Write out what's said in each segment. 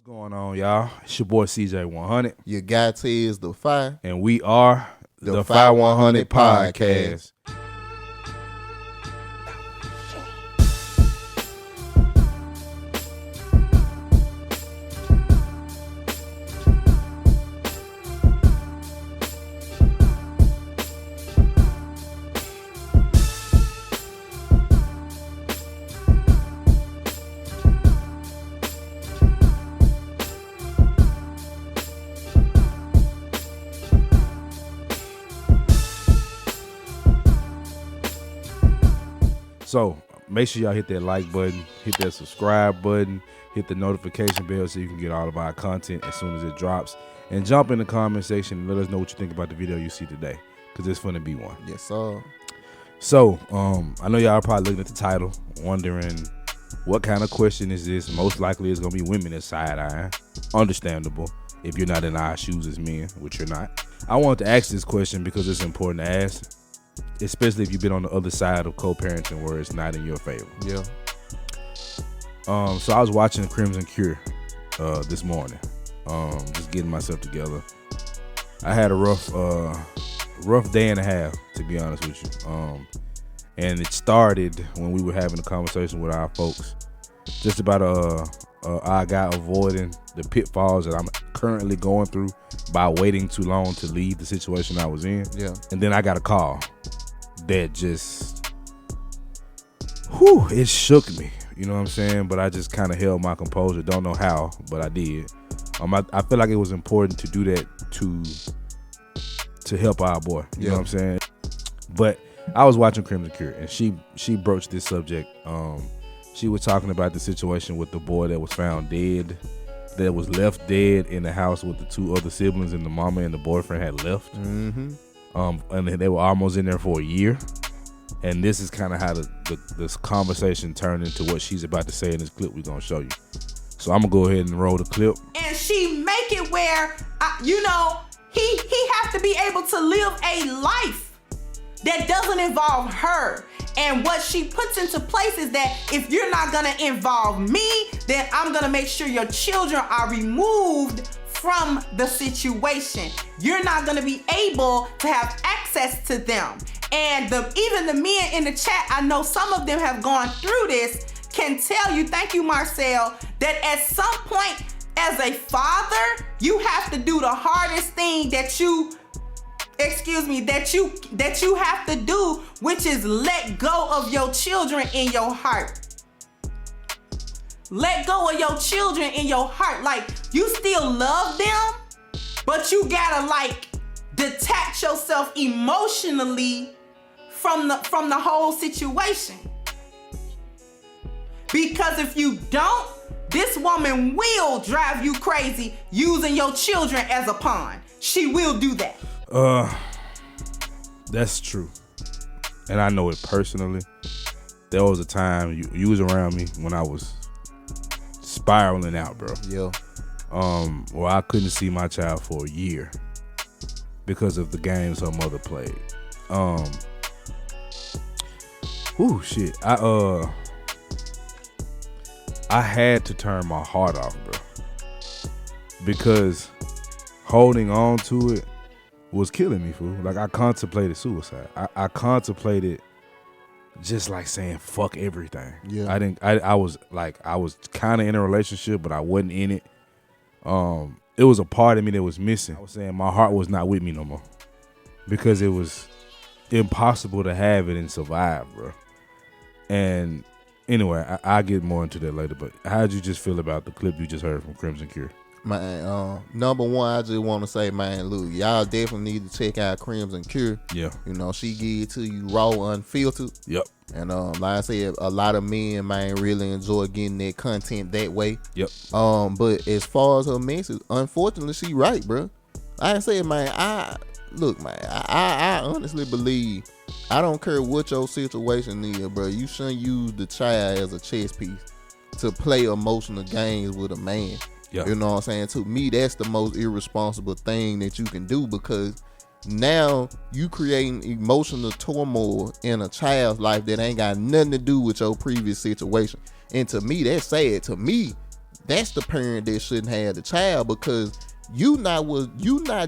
What's going on, y'all? It's your boy CJ100. Your guy is the Fire. And we are the 5100 Podcast. So make sure y'all hit that like button, hit that subscribe button, hit the notification bell so you can get all of our content as soon as it drops. And jump in the comment section and let us know what you think about the video you see today, because it's going to be one. Yes, sir. So I know y'all are probably looking at the title, wondering what kind of question is this. Most likely it's going to be women that side-eye. Understandable if you're not in our shoes as men, which you're not. I wanted to ask this question because it's important to ask, especially if you've been on the other side of co-parenting where it's not in your favor. Yeah. So I was watching Crimson Cure this morning, just getting myself together. I had a rough day and a half, to be honest with you. And it started when we were having a conversation with our folks, just about our guy avoiding the pitfalls that I'm currently going through by waiting too long to leave the situation I was in. Yeah. And then I got a call that just, it shook me. You know what I'm saying? But I just kind of held my composure. Don't know how, but I did. I feel like it was important to do that to help our boy. You know what I'm saying? But I was watching Crimson Cure, and she broached this subject. She was talking about the situation with the boy that was found dead, that was left dead in the house with the two other siblings, and the mama and the boyfriend had left. Mm-hmm. And they were almost in there for a year. And this is kind of how this conversation turned into what she's about to say in this clip we're going to show you. So I'm going to go ahead and roll the clip. And she make it where, he has to be able to live a life that doesn't involve her. And what she puts into place is that if you're not going to involve me, then I'm going to make sure your children are removed from the situation. You're not going to be able to have access to them. And even the men in the chat, I know some of them have gone through this, can tell you, thank you, Marcel, that at some point as a father, you have to do the hardest thing that you have to do, which is let go of your children in your heart. Let go of your children in your heart. Like, you still love them, but you gotta detach yourself emotionally from the whole situation. Because if you don't, this woman will drive you crazy using your children as a pawn. She will do that. That's true. And I know it personally. There was a time you was around me when I was spiraling out, bro. Yeah. Where I couldn't see my child for a year because of the games her mother played. Shit. I had to turn my heart off, bro. Because holding on to it was killing me, fool. Like, I contemplated suicide. I contemplated just like saying fuck everything. Yeah. I was kind of in a relationship, but I wasn't in it. It was a part of me that was missing. I was saying my heart was not with me no more because it was impossible to have it and survive, bro. And anyway, I'll get more into that later, but how'd you just feel about the clip you just heard from Crimson Cure? Man, number one, I just want to say, man, look, y'all definitely need to check out Crimson Cure. Yeah. She give it to you raw, unfiltered. Yep. And like I said, a lot of men, man, really enjoy getting that content that way. Yep. But as far as her message, unfortunately, she right, bro. I said, man, I honestly believe, I don't care what your situation is, bro. You shouldn't use the child as a chess piece to play emotional games with a man. Yeah. You know what I'm saying? To me, that's the most irresponsible thing that you can do, because now you creating emotional turmoil in a child's life that ain't got nothing to do with your previous situation. And to me, that's sad. To me, that's the parent that shouldn't have the child, because you not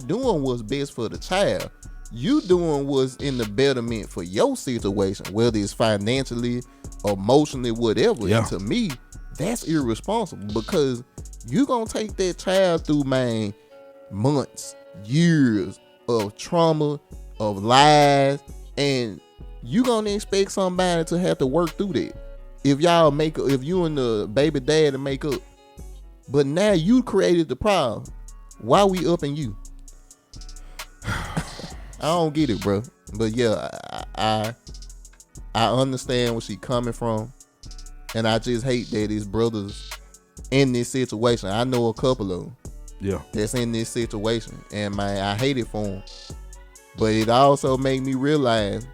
doing what's best for the child. You doing what's in the betterment for your situation, whether it's financially, emotionally, whatever. Yeah. And to me, that's irresponsible, because you gonna take that child through, man, months, years of trauma, of lies, and you gonna expect somebody to have to work through that. If you and the baby daddy make up, but now you created the problem. Why we upping you? I don't get it, bro. But yeah, I understand where she coming from, and I just hate that his brothers in this situation. I know a couple of them. Yeah. That's in this situation, and man, I hate it for them. But it also made me realize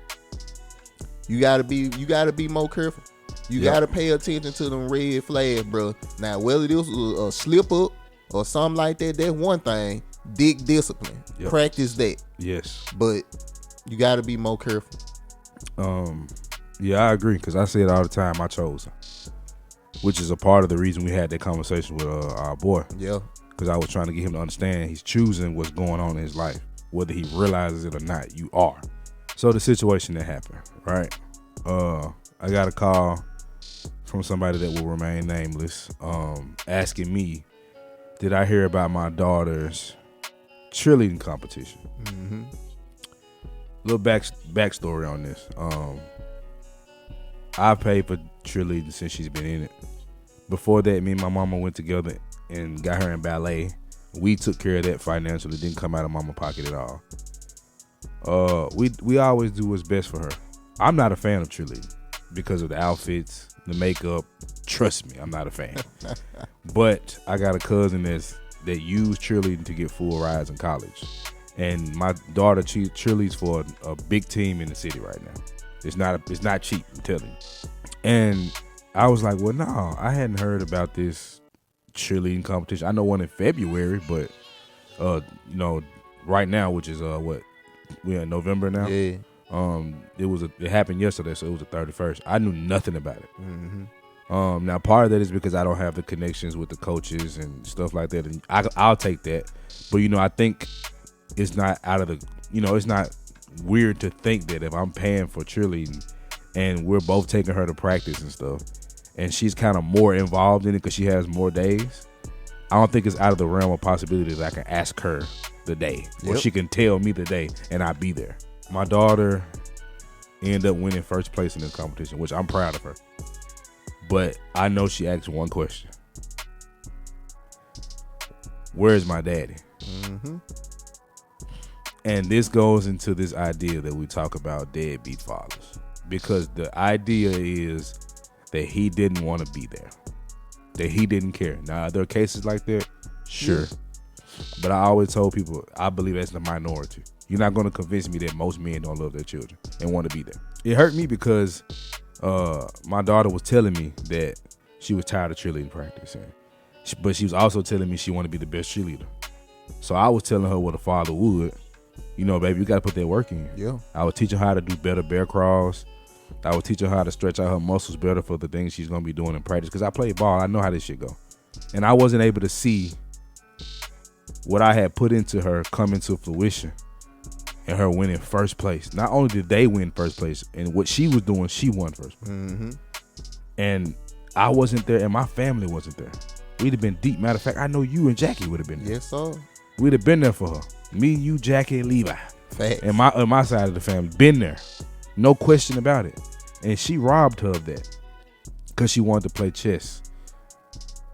you gotta be more careful. You gotta pay attention to them red flags, bro. Now, whether this was a slip up or something like that, that's one thing. Dick discipline. Yep. Practice that. Yes. But you gotta be more careful. Yeah, I agree, because I say it all the time. I chose her, which is a part of the reason we had that conversation with our boy. Yeah. Because I was trying to get him to understand he's choosing what's going on in his life, whether he realizes it or not. You are. So the situation that happened, right? I got a call from somebody that will remain nameless, asking me, did I hear about my daughter's cheerleading competition? Mm-hmm. Little backstory on this. I paid for cheerleading since she's been in it. Before that, me and my mama went together and got her in ballet. We took care of that financially. It didn't come out of mama's pocket at all. We always do what's best for her. I'm not a fan of cheerleading because of the outfits, the makeup. Trust me, I'm not a fan. But I got a cousin that used cheerleading to get full rides in college. And my daughter cheerleads for a big team in the city right now. It's not cheap, I'm telling you. And I was like, well, no, I hadn't heard about this cheerleading competition. I know one in February, but right now, which is we're in November now. Yeah. It happened yesterday, so it was the 31st. I knew nothing about it. Mm-hmm. Now part of that is because I don't have the connections with the coaches and stuff like that, and I'll take that. But I think it's not out of the, it's not weird to think that if I'm paying for cheerleading and we're both taking her to practice and stuff, and she's kind of more involved in it because she has more days, I don't think it's out of the realm of possibility that I can ask her the day, or she can tell me the day and I'll be there. My daughter ended up winning first place in this competition, which I'm proud of her. But I know she asked one question: where's my daddy? Mm-hmm. And this goes into this idea that we talk about, deadbeat fathers, because the idea is that he didn't want to be there, that he didn't care. Now, are there cases like that? Sure. But I always told people, I believe that's the minority. You're not going to convince me that most men don't love their children and want to be there. It hurt me because my daughter was telling me that she was tired of cheerleading practice, but she was also telling me she wanted to be the best cheerleader. So I was telling her what a father would. Baby, you got to put that work in. Yeah. I would teach her how to do better bear crawls. I would teach her how to stretch out her muscles better for the things she's going to be doing in practice. Because I played ball. I know how this shit go. And I wasn't able to see what I had put into her come into fruition and her winning first place. Not only did they win first place, and what she was doing, she won first place. Mm-hmm. And I wasn't there, and my family wasn't there. We'd have been deep. Matter of fact, I know you and Jackie would have been there. Yes, sir. We'd have been there for her. Me, you, Jackie, and Levi. Facts. And my side of the family, been there. No question about it. And she robbed her of that because she wanted to play chess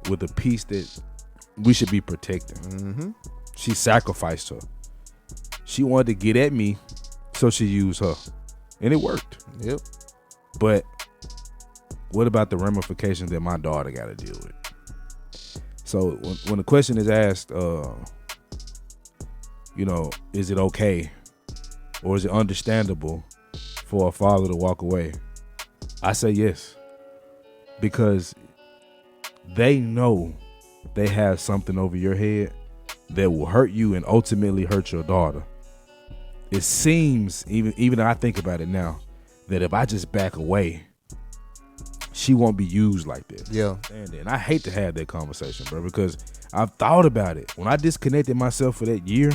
with a piece that we should be protecting. Mm-hmm. She sacrificed her. She wanted to get at me, so she used her. And it worked. Yep. But what about the ramifications that my daughter got to deal with? So when the question is asked, is it okay or is it understandable for a father to walk away? I say yes, because they know they have something over your head that will hurt you and ultimately hurt your daughter. It seems, even I think about it now, that if I just back away, she won't be used like that. Yeah. And I hate to have that conversation, bro, because I've thought about it. When I disconnected myself for that year,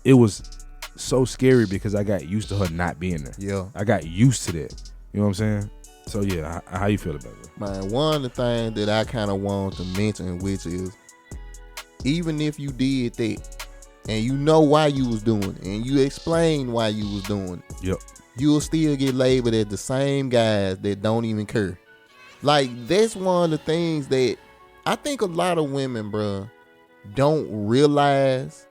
it was so scary because I got used to her not being there. Yeah. I got used to that. You know what I'm saying? So yeah, how you feel about it? Man, one of the things that I kind of want to mention, which is, even if you did that and you know why you was doing it and you explain why you was doing it, yep, you'll still get labeled as the same guys that don't even care. Like, that's one of the things that I think a lot of women, bro, don't realize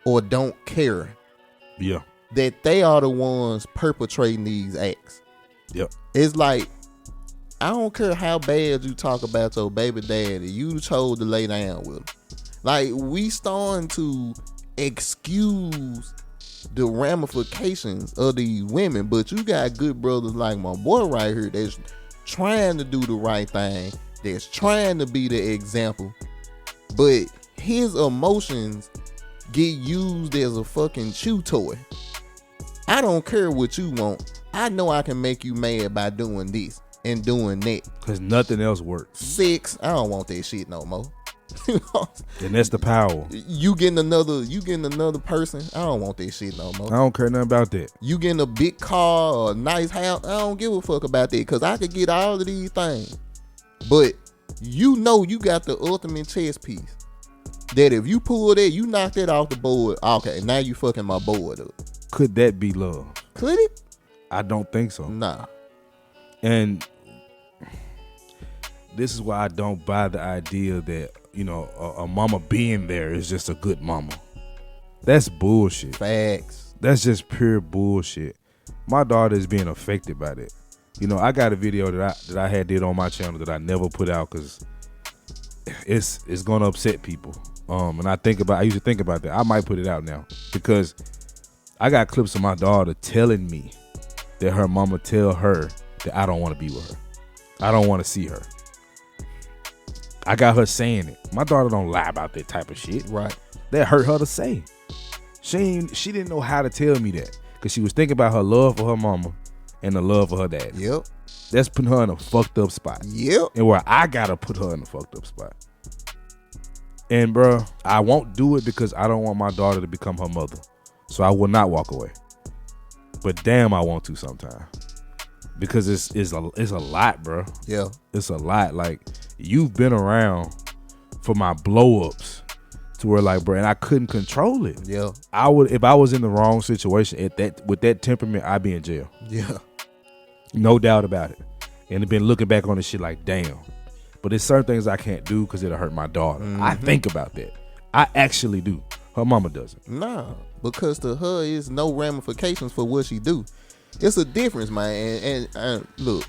or don't care. Yeah. That they are the ones perpetrating these acts. Yep. It's like, I don't care how bad you talk about your baby daddy, you chose to lay down with him. Like, we starting to excuse the ramifications of these women, but you got good brothers like my boy right here that's trying to do the right thing, that's trying to be the example, but his emotions get used as a fucking chew toy. I don't care what you want. I know I can make you mad by doing this and doing that. Cause nothing else works. Sex, I don't want that shit no more. And that's the power. You getting another person, I don't want that shit no more. I don't care nothing about that. You getting a big car or a nice house, I don't give a fuck about that, because I could get all of these things. But you know you got the ultimate chess piece. That if you pull that, you knock that off the board, okay, now you fucking my board up. Could that be love? Could it? I don't think so. Nah. And this is why I don't buy the idea that, you know, a mama being there is just a good mama. That's bullshit. Facts. That's just pure bullshit. My daughter is being affected by that. You know, I got a video that I had did on my channel that I never put out because it's gonna upset people. And I used to think about that. I might put it out now because I got clips of my daughter telling me that her mama tell her that I don't want to be with her. I don't want to see her. I got her saying it. My daughter don't lie about that type of shit. Right. That hurt her to say. She didn't know how to tell me that because she was thinking about her love for her mama and the love for her dad. Yep. That's putting her in a fucked up spot. Yep. And where I gotta put her in a fucked up spot. And bro, I won't do it because I don't want my daughter to become her mother. So I will not walk away. But damn, I want to sometime. Because it's a lot, bro. Yeah. It's a lot. Like, you've been around for my blow-ups to where, like, bro, and I couldn't control it. Yeah. If I was in the wrong situation with that temperament, I'd be in jail. Yeah. No doubt about it. And I've been looking back on this shit like, damn. But there's certain things I can't do because it'll hurt my daughter. Mm-hmm. I think about that. I actually do. Her mama doesn't. Nah, because to her is no ramifications for what she do. It's a difference, man. And look,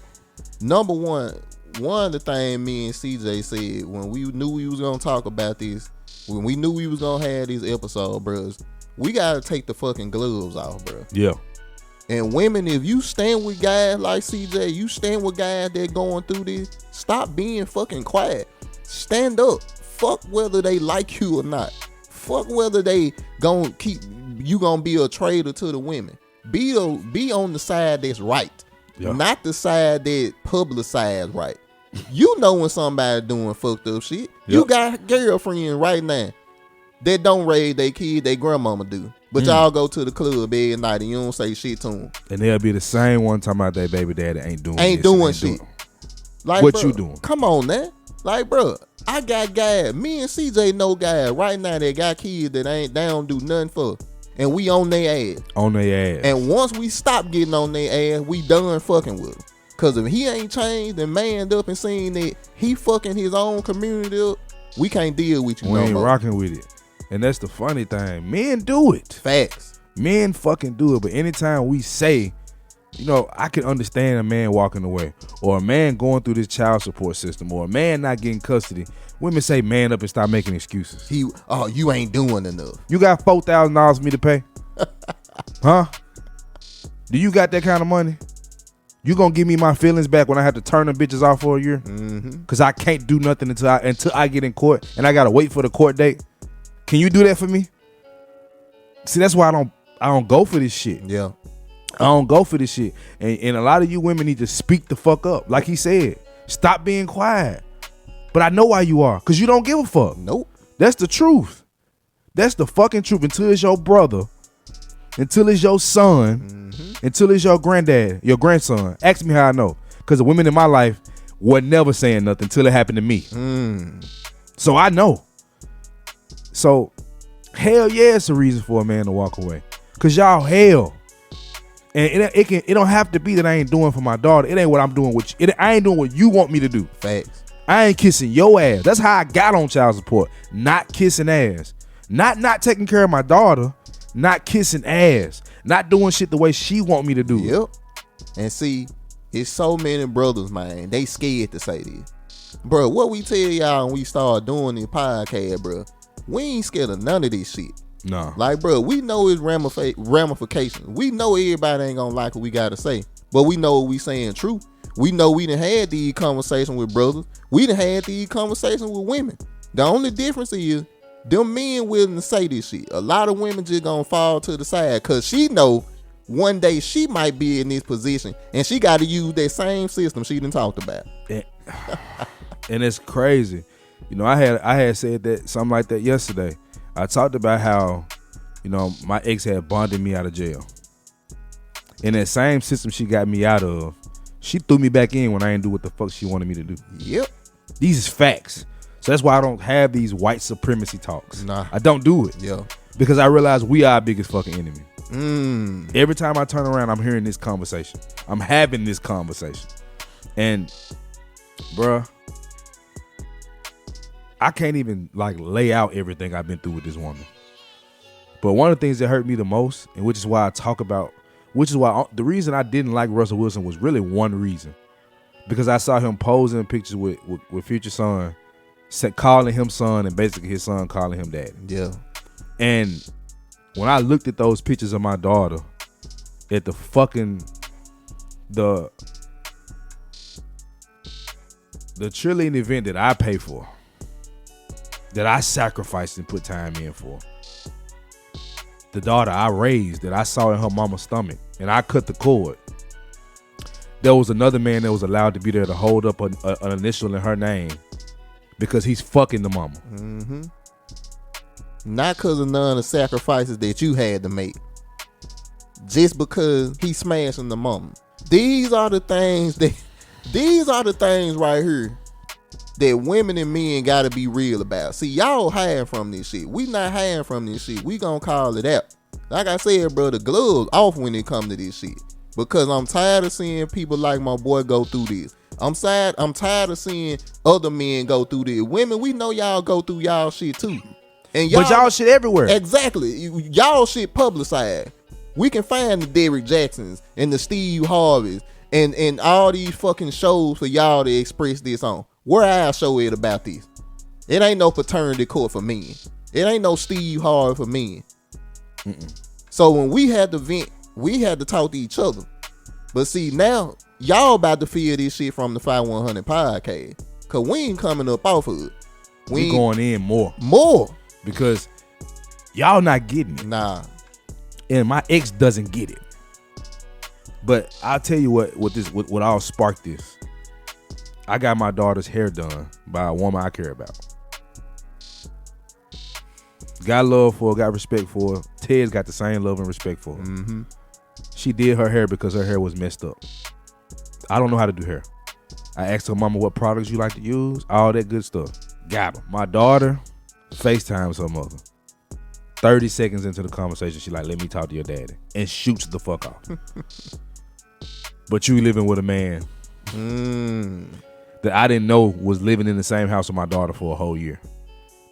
number one of the things me and CJ said when we knew we was gonna talk about this, when we knew we was gonna have this episode, bros, we gotta take the fucking gloves off, bro. Yeah. And women, if you stand with guys like CJ, you stand with guys that going through this, stop being fucking quiet. Stand up. Fuck whether they like you or not. Fuck whether they gonna be a traitor to the women. Be on the side that's right. Yeah. Not the side that publicize right. You know when somebody doing fucked up shit. Yep. You got a girlfriend right now that don't raise their kid, their grandmama do. But y'all go to the club every night and you don't say shit to them. And they'll be the same one talking about their baby daddy ain't doing shit. Like, what bro, you doing? Come on, man. Like, bro, I got guys. Me and CJ know guys right now that got kids that they don't do nothing for. And we on their ass. On their ass. And once we stop getting on their ass, we done fucking with them. Because if he ain't changed and manned up and seen that he fucking his own community up, we can't deal with you no more. We ain't rocking with it. And that's the funny thing. Men do it. Facts. Men fucking do it. But anytime we say, you know, I can understand a man walking away or a man going through this child support system or a man not getting custody, women say man up and stop making excuses. You ain't doing enough. You got $4,000 for me to pay? Huh? Do you got that kind of money? You gonna give me my feelings back when I have to turn them bitches off for a year? Mm-hmm. Cause I can't do nothing until I get in court and I gotta wait for the court date. Can you do that for me? See, that's why I don't go for this shit. Yeah. I don't go for this shit. And a lot of you women need to speak the fuck up. Like he said, Stop being quiet. But I know why you are, because you don't give a fuck. Nope. That's the truth. That's the fucking truth. Until it's your brother, until it's your son, until it's your granddad, your grandson. Ask me how I know. Because the women in my life were never saying nothing until it happened to me. So I know. So hell yeah, it's a reason for a man to walk away. Because y'all hell. And it don't have to be that I ain't doing for my daughter. It ain't what I'm doing with you. I ain't doing what you want me to do. Facts. I ain't kissing your ass. That's how I got on child support. Not kissing ass. Not taking care of my daughter. Not kissing ass. Not doing shit the way she want me to do. Yep. And see, it's so many brothers, man. They scared to say this. Bro, what we tell y'all when we start doing this podcast, bro, we ain't scared of none of this shit. No. Like, bro, we know it's ramifications. We know everybody ain't gonna like what we gotta say. But we know what we saying true. We know we done had these conversations with brothers. We done had these conversations with women. The only difference is them men willing to say this shit. A lot of women just gonna fall to the side because she know one day she might be in this position and she got to use that same system she done talked about. And it's crazy. You know, I had said that something like that yesterday. I talked about how, you know, my ex had bonded me out of jail. In that same system she got me out of, she threw me back in when I didn't do what the fuck she wanted me to do. Yep. These is facts. So that's why I don't have these white supremacy talks. Nah. I don't do it. Yeah. Because I realize we are our biggest fucking enemy. Every time I turn around, I'm hearing this conversation. I'm having this conversation. And, bruh, I can't even like lay out everything I've been through with this woman. But one of the things that hurt me the most, and which is why the reason I didn't like Russell Wilson was really one reason. Because I saw him posing pictures with Future son, calling him son, and basically his son calling him daddy. Yeah. And when I looked at those pictures of my daughter at the cheerleading event that I pay for, that I sacrificed and put time in for, the daughter I raised that I saw in her mama's stomach, and I cut the cord. There was another man that was allowed to be there to hold up an initial in her name because he's fucking the mama. Mm-hmm. Not because of none of the sacrifices that you had to make. Just because he's smashing the mama. These are the things right here that women and men gotta be real about. See, y'all hiding from this shit. We not hiding from this shit. We gonna call it out. Like I said, bro, the gloves off when it come to this shit. Because I'm tired of seeing people like my boy go through this. I'm tired of seeing other men go through this. Women, we know y'all go through y'all shit too. And y'all shit everywhere. Exactly. Y'all shit publicized. We can find the Derrick Jacksons and the Steve Harveys and all these fucking shows for y'all to express this on. Where I show it about this. It ain't no paternity court for men. It ain't no Steve Harvey for men. So when we had to vent, we had to talk to each other. But see, now y'all about to feel this shit from the 5100 podcast. Cause we ain't coming up off of it. We going in more. Because y'all not getting it. Nah. And my ex doesn't get it. But I'll tell you what all sparked this. I got my daughter's hair done by a woman I care about. Got love for her, got respect for her. Ted's got the same love and respect for her. Mm-hmm. She did her hair because her hair was messed up. I don't know how to do hair. I asked her mama what products you like to use, all that good stuff. Got them. My daughter FaceTimes her mother. 30 seconds into the conversation, she like, let me talk to your daddy. And shoots the fuck off. But you living with a man that I didn't know was living in the same house with my daughter for a whole year.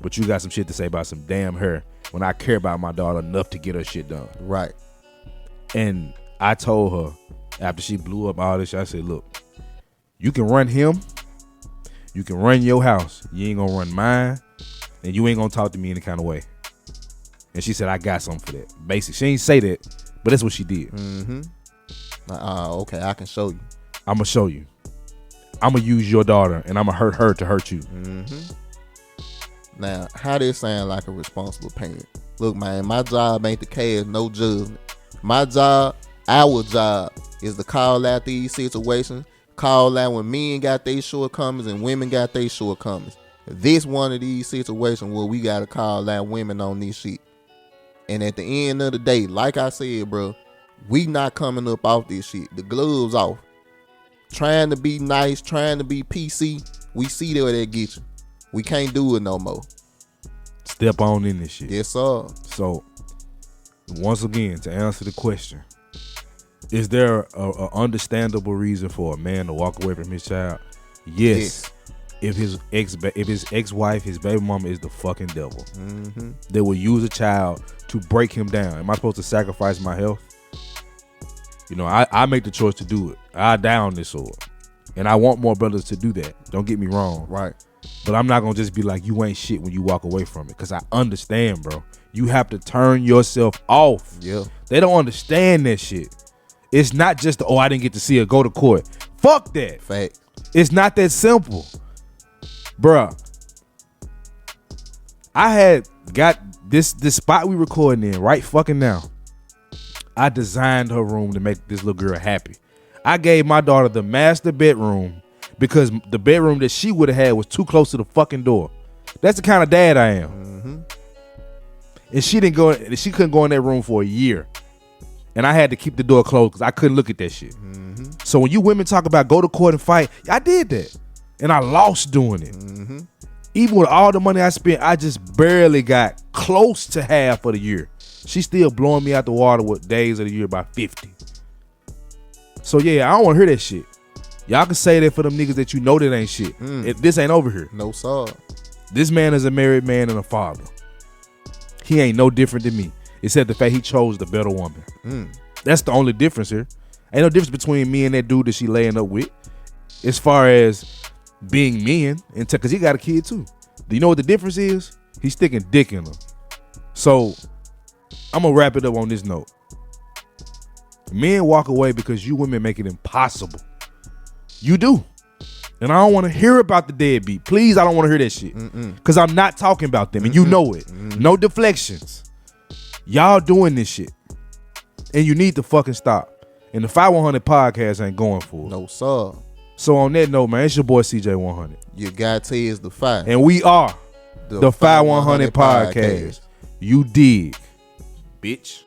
But you got some shit to say about some damn hair when I care about my daughter enough to get her shit done. Right. And I told her after she blew up all this shit, I said, look, you can run him. You can run your house. You ain't gonna run mine. And you ain't gonna talk to me any kind of way. And she said, I got something for that. Basically, she ain't say that, but that's what she did. Mm-hmm. Okay, I can show you. I'm gonna show you. I'm gonna use your daughter, and I'm gonna hurt her to hurt you. Mm-hmm. Now, how this sound like a responsible parent? Look, man, my job ain't to cast no judgment. My job, our job, is to call out these situations, call out when men got their shortcomings and women got their shortcomings. This one of these situations where we gotta call out women on this shit. And at the end of the day, like I said, bro, we not coming up off this shit. The gloves off. Trying to be nice, trying to be PC. We see where that get you. We can't do it no more. Step on in this shit. Yes, sir. So, once again, to answer the question, is there a understandable reason for a man to walk away from his child? Yes. If his ex-wife, his baby mama is the fucking devil. Mm-hmm. They will use a child to break him down. Am I supposed to sacrifice my health? You know, I make the choice to do it. I die on this sword. And I want more brothers to do that. Don't get me wrong. Right. But I'm not going to just be like, you ain't shit when you walk away from it. Because I understand, bro. You have to turn yourself off. Yeah. They don't understand that shit. It's not just, I didn't get to see her go to court. Fuck that. Fact. It's not that simple. Bruh. I had got this spot we recording in right fucking now. I designed her room to make this little girl happy. I gave my daughter the master bedroom because the bedroom that she would have had was too close to the fucking door. That's the kind of dad I am. Mm-hmm. And she couldn't go in that room for a year. And I had to keep the door closed because I couldn't look at that shit. Mm-hmm. So when you women talk about go to court and fight, I did that. And I lost doing it. Mm-hmm. Even with all the money I spent, I just barely got close to half of the year. She's still blowing me out the water with days of the year by 50. So yeah, I don't want to hear that shit. Y'all can say that for them niggas that you know that ain't shit. This ain't over here. No, sir. This man is a married man and a father. He ain't no different than me, except the fact he chose the better woman. That's the only difference here. Ain't no difference between me and that dude that she laying up with, as far as being men, and because he got a kid too. Do you know what the difference is? He's sticking dick in her. So I'm gonna wrap it up on this note. Men walk away because you women make it impossible. You do. And I don't want to hear about the deadbeat. Please, I don't want to hear that shit. Because I'm not talking about them, and you know it. No deflections. Y'all doing this shit. And you need to fucking stop. And the 5100 podcast ain't going for it. No, sir. So on that note, man, it's your boy CJ100. Your guy T is the 5. And we are the 5100 podcast. You dig, bitch.